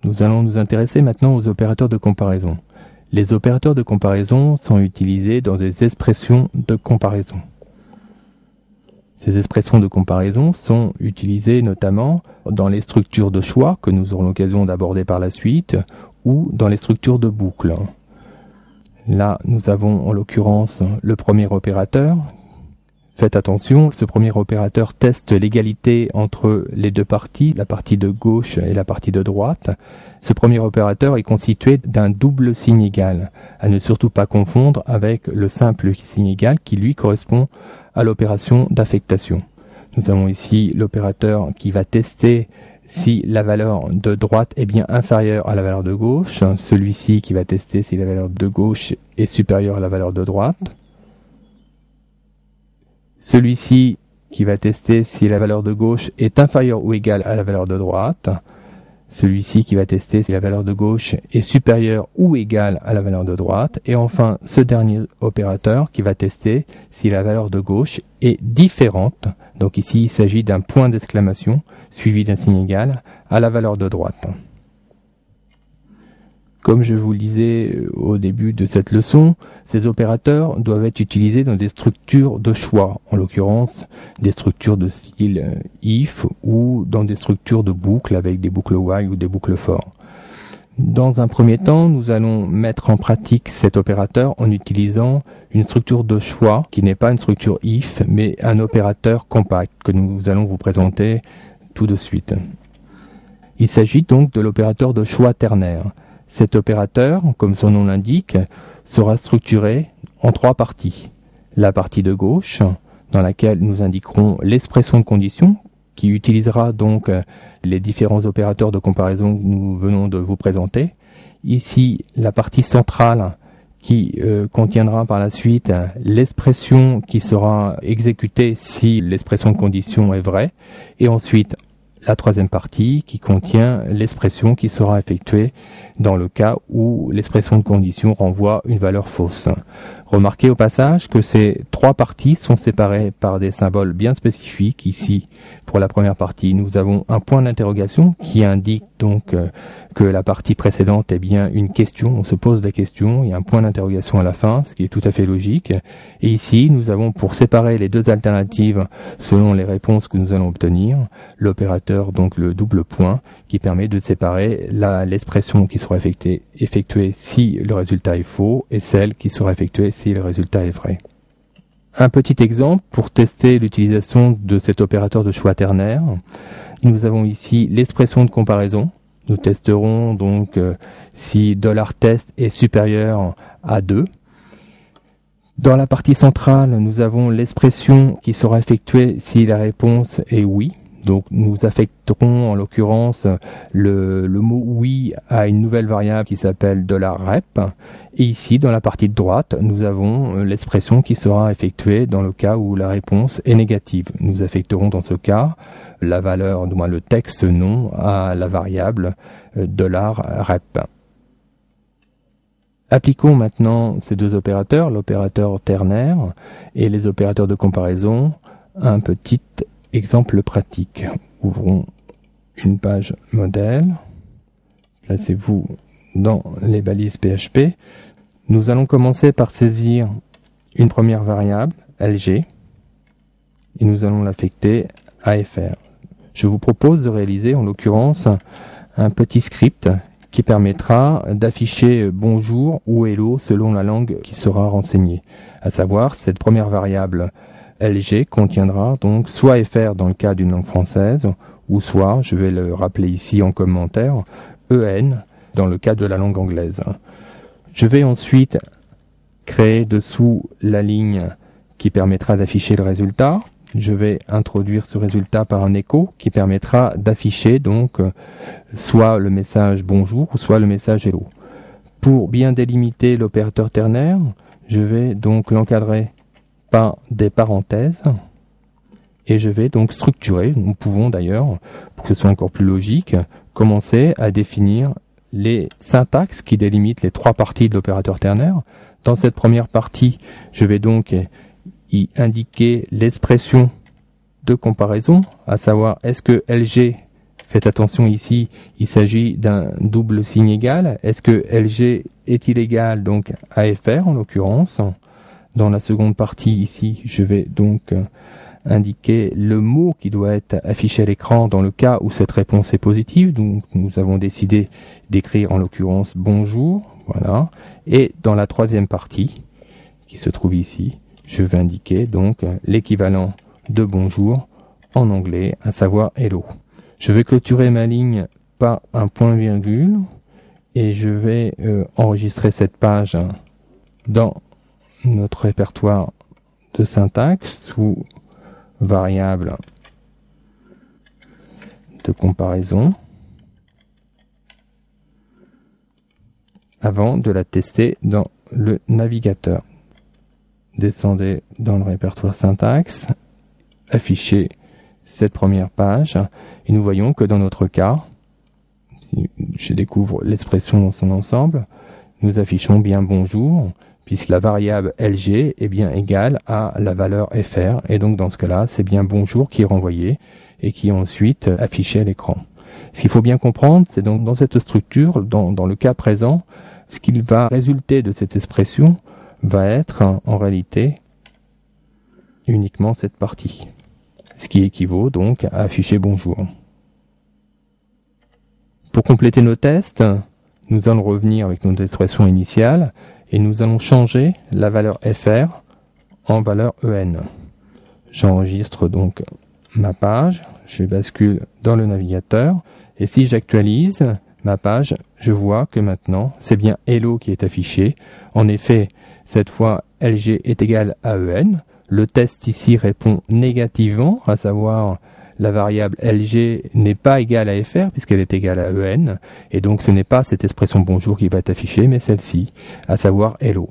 Nous allons nous intéresser maintenant aux opérateurs de comparaison. Les opérateurs de comparaison sont utilisés dans des expressions de comparaison. Ces expressions de comparaison sont utilisées notamment dans les structures de choix que nous aurons l'occasion d'aborder par la suite ou dans les structures de boucle. Là, nous avons en l'occurrence le premier opérateur. Faites attention, ce premier opérateur teste l'égalité entre les deux parties, la partie de gauche et la partie de droite. Ce premier opérateur est constitué d'un double signe égal, à ne surtout pas confondre avec le simple signe égal qui lui correspond à l'opération d'affectation. Nous avons ici l'opérateur qui va tester si la valeur de droite est bien inférieure à la valeur de gauche, celui-ci qui va tester si la valeur de gauche est supérieure à la valeur de droite, celui-ci qui va tester si la valeur de gauche est inférieure ou égale à la valeur de droite, celui-ci qui va tester si la valeur de gauche est supérieure ou égale à la valeur de droite, et enfin ce dernier opérateur qui va tester si la valeur de gauche est différente, donc ici il s'agit d'un point d'exclamation suivi d'un signe égal à la valeur de droite. Comme je vous le disais au début de cette leçon, ces opérateurs doivent être utilisés dans des structures de choix, en l'occurrence des structures de style if ou dans des structures de boucles avec des boucles while ou des boucles for. Dans un premier temps, nous allons mettre en pratique cet opérateur en utilisant une structure de choix qui n'est pas une structure if, mais un opérateur compact que nous allons vous présenter tout de suite. Il s'agit donc de l'opérateur de choix ternaire. Cet opérateur, comme son nom l'indique, sera structuré en trois parties. La partie de gauche, dans laquelle nous indiquerons l'expression de condition, qui utilisera donc les différents opérateurs de comparaison que nous venons de vous présenter. Ici, la partie centrale, qui contiendra par la suite l'expression qui sera exécutée si l'expression de condition est vraie, et ensuite la troisième partie qui contient l'expression qui sera effectuée dans le cas où l'expression de condition renvoie une valeur fausse. Remarquez au passage que ces trois parties sont séparées par des symboles bien spécifiques. Ici, pour la première partie, nous avons un point d'interrogation qui indique donc que la partie précédente est bien une question, on se pose la question, il y a un point d'interrogation à la fin, ce qui est tout à fait logique. Et ici, nous avons pour séparer les deux alternatives selon les réponses que nous allons obtenir, l'opérateur, donc le double point, qui permet de séparer l'expression qui sera effectuée si le résultat est faux et celle qui sera effectuée si le résultat est vrai. Un petit exemple pour tester l'utilisation de cet opérateur de choix ternaire. Nous avons ici l'expression de comparaison. Nous testerons donc si $test est supérieur à 2. Dans la partie centrale, nous avons l'expression qui sera effectuée si la réponse est oui. Donc nous affecterons en l'occurrence le mot oui à une nouvelle variable qui s'appelle $rep. Et ici, dans la partie de droite, nous avons l'expression qui sera effectuée dans le cas où la réponse est négative. Nous affecterons dans ce cas la valeur, du moins le texte non, à la variable $rep. Appliquons maintenant ces deux opérateurs, l'opérateur ternaire et les opérateurs de comparaison, à un petit exemple pratique. Ouvrons une page modèle. Placez-vous dans les balises PHP. Nous allons commencer par saisir une première variable, LG, et nous allons l'affecter à FR. Je vous propose de réaliser en l'occurrence un petit script qui permettra d'afficher bonjour ou hello selon la langue qui sera renseignée. À savoir, cette première variable LG contiendra donc soit FR dans le cas d'une langue française, ou soit, je vais le rappeler ici en commentaire, EN dans le cas de la langue anglaise. Je vais ensuite créer dessous la ligne qui permettra d'afficher le résultat. Je vais introduire ce résultat par un écho qui permettra d'afficher donc soit le message bonjour ou soit le message hello. Pour bien délimiter l'opérateur ternaire, je vais donc l'encadrer par des parenthèses et je vais donc structurer. Nous pouvons d'ailleurs, pour que ce soit encore plus logique, commencer à définir les syntaxes qui délimitent les trois parties de l'opérateur ternaire. Dans cette première partie, je vais donc y indiquer l'expression de comparaison, à savoir est-ce que LG Faites attention ici, il s'agit d'un double signe égal. Est-ce que LG est-il égal donc à FR en l'occurrence? Dans la seconde partie ici, je vais donc indiquer le mot qui doit être affiché à l'écran dans le cas où cette réponse est positive. Donc nous avons décidé d'écrire en l'occurrence bonjour, voilà. Et dans la troisième partie, qui se trouve ici, je vais indiquer donc l'équivalent de bonjour en anglais, à savoir hello. Je vais clôturer ma ligne par un point-virgule et je vais enregistrer cette page dans notre répertoire de syntaxe sous variable de comparaison avant de la tester dans le navigateur. Descendez dans le répertoire syntaxe, affichez cette première page et nous voyons que dans notre cas, si je découvre l'expression dans son ensemble, nous affichons bien bonjour puisque la variable LG est bien égale à la valeur FR et donc dans ce cas-là, c'est bien bonjour qui est renvoyé et qui est ensuite affiché à l'écran. Ce qu'il faut bien comprendre, c'est donc dans cette structure, dans le cas présent, ce qu'il va résulter de cette expression va être en réalité uniquement cette partie, ce qui équivaut donc à afficher bonjour. Pour compléter nos tests, nous allons revenir avec notre expression initiale et nous allons changer la valeur FR en valeur EN. J'enregistre donc ma page, je bascule dans le navigateur et si j'actualise ma page, je vois que maintenant c'est bien Hello qui est affiché. En effet, cette fois LG est égal à EN. Le test ici répond négativement, à savoir la variable LG n'est pas égale à FR puisqu'elle est égale à EN. Et donc ce n'est pas cette expression bonjour qui va être affichée, mais celle-ci, à savoir Hello.